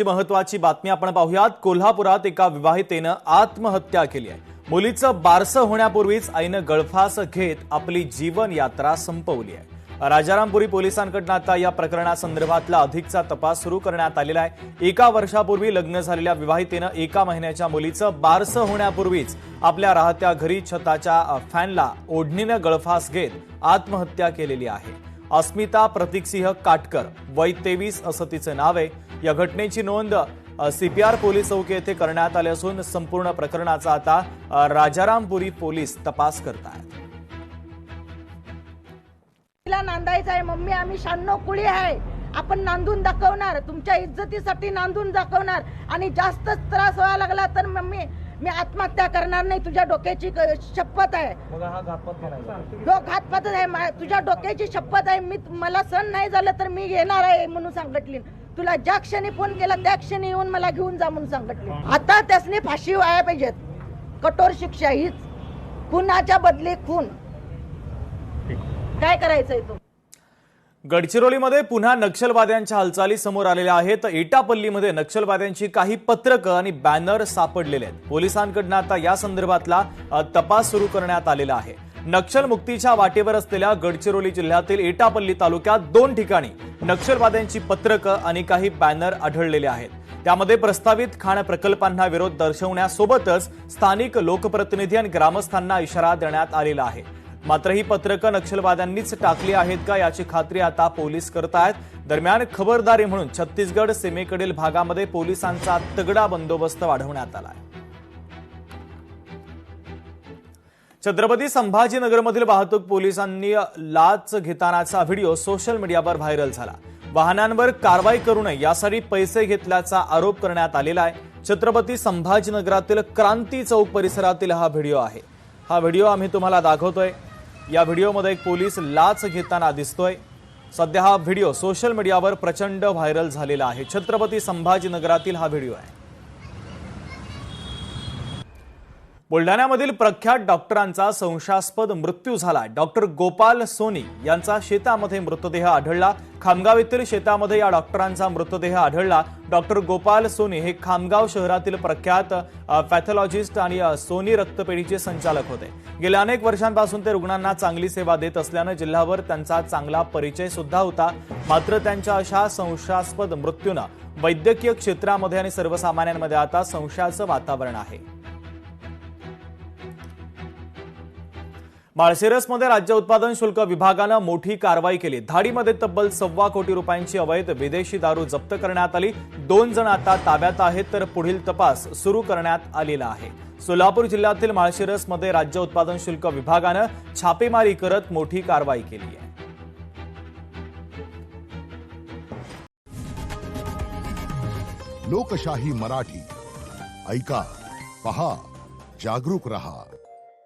महत्वाची बातमी आपण पाहूयात। कोल्हापुरात एका विवाहितेनं आत्महत्या केली आहे। मुलीचं बारसं होण्यापूर्वीच आईनं गळफास घेत आपली जीवन यात्रा संपवली आहे। राजारामपुरी पोलिसांकडून आता या प्रकरणासंदर्भातला अधिकचा तपास सुरू करण्यात आलेला आहे। एका वर्षापूर्वी लग्न झालेल्या विवाहितेनं एका महिन्याच्या मुलीचं बारसं होण्यापूर्वीच आपल्या राहत्या घरी छताच्या फॅनला ओढणीनं गळफास घेत आत्महत्या केलेली आहे। अस्मिता प्रतीकसिंह काटकर, वय 23 असं तिचं नाव आहे। या घटनेची नोंद सीपीआर पोलीस चौकी येथे करण्यात आली असून संपूर्ण प्रकरणाचा आता राजारामपुरी पोलीस तपास करतात। तिला नांदायचं आहे, मम्मी आम्ही 96 कुळी आहे, आपण नांदून दाखवणार, तुमच्या इज्जतीसाठी नांदून दाखवणार आणि जास्त त्रास व्हायला लागला तर मम्मी मी आत्महत्या करणार नाही, तुझ्या डोक्याची शपथ आहे। मग हा घातपात म्हणायचा घातपात आहे, तुझ्या डोक्याची शपथ आहे, मी मला सहन नाही झालं तर मी येणार आहे म्हणून सांगितली। तुला ज्या क्षणी फोन केला त्या क्षणी येऊन मला घेऊन जा म्हणून सांगितले। आता त्यासने फाशी व्हायला पाहिजेत, कठोर शिक्षा हीच, खुनाच्या बदली खून। काय करायचंय तो? गडचिरोलीमध्ये पुन्हा नक्षलवाद्यांच्या हालचाली समोर आलेल्या आहेत। एटापल्लीमध्ये नक्षलवाद्यांची काही पत्रकं आणि बॅनर सापडलेले आहेत। पोलिसांकडून आता या संदर्भातला तपास सुरू करण्यात आलेला आहे। नक्षल मुक्तीच्या वाटेवर असलेल्या गडचिरोली जिल्ह्यातील एटापल्ली तालुक्यात 2 ठिकाणी नक्षलवाद्यांची पत्रकं आणि काही बॅनर आढळलेले आहेत। त्यामध्ये प्रस्तावित खाण प्रकल्पांना विरोध दर्शवण्यासोबतच स्थानिक लोकप्रतिनिधी आणि ग्रामस्थांना इशारा देण्यात आलेला आहे। मात्र ही पत्रकं नक्षलवाद्यांनीच टाकली आहेत का याची खात्री आता पोलीस करतायत। दरम्यान खबरदारी म्हणून छत्तीसगड सीमेकडील भागामध्ये पोलिसांचा तगडा बंदोबस्त वाढवण्यात आला आहे। छत्रपती संभाजीनगरमधील वाहतूक पोलिसांनी लाच घेतानाचा व्हिडिओ सोशल मीडियावर व्हायरल झाला। वाहनांवर कारवाई करू नये यासाठी पैसे घेतल्याचा आरोप करण्यात आलेला आहे। छत्रपती संभाजीनगरातील क्रांती चौक परिसरातील हा व्हिडिओ आहे। हा व्हिडिओ आम्ही तुम्हाला दाखवतोय। या व्हिडिओमध्ये एक पोलीस लाच घेताना दिसतोय। सध्या हा व्हिडिओ सोशल मीडियावर प्रचंड व्हायरल झालेला आहे। छत्रपती संभाजीनगरातील हा व्हिडिओ आहे। बुलढाण्यामधील प्रख्यात डॉक्टरांचा संशयास्पद मृत्यू झाला। डॉक्टर गोपाल सोनी यांचा शेतामध्ये मृतदेह आढळला। खामगाव येथील शेतामध्ये या डॉक्टरांचा मृतदेह आढळला। डॉक्टर गोपाल सोनी हे खामगाव शहरातील प्रख्यात पॅथॉलॉजिस्ट आणि सोनी रक्तपेढीचे संचालक होते। गेल्या अनेक वर्षांपासून ते रुग्णांना चांगली सेवा देत असल्याने जिल्ह्यावर त्यांचा चांगला परिचय सुद्धा होता। मात्र त्यांच्या अशा संशयास्पद मृत्यूने वैद्यकीय क्षेत्रामध्ये आणि सर्वसामान्यांमध्ये आता संशयाचं वातावरण आहे। माळशिरसमध्ये राज्य उत्पादन शुल्क विभागानं मोठी कारवाई केली। धाडीमध्ये तब्बल 1.25 कोटी रुपयांची अवैध विदेशी दारू जप्त करण्यात आली। 2 जण आता ताब्यात आहेत तर पुढील तपास सुरू करण्यात आलेला आहे। सोलापूर जिल्ह्यातील माळशिरसमध्ये राज्य उत्पादन शुल्क विभागानं छापेमारी करत मोठी कारवाई केली आहे। लोकशाही मराठी ऐका, पहा, जागरूक रहा।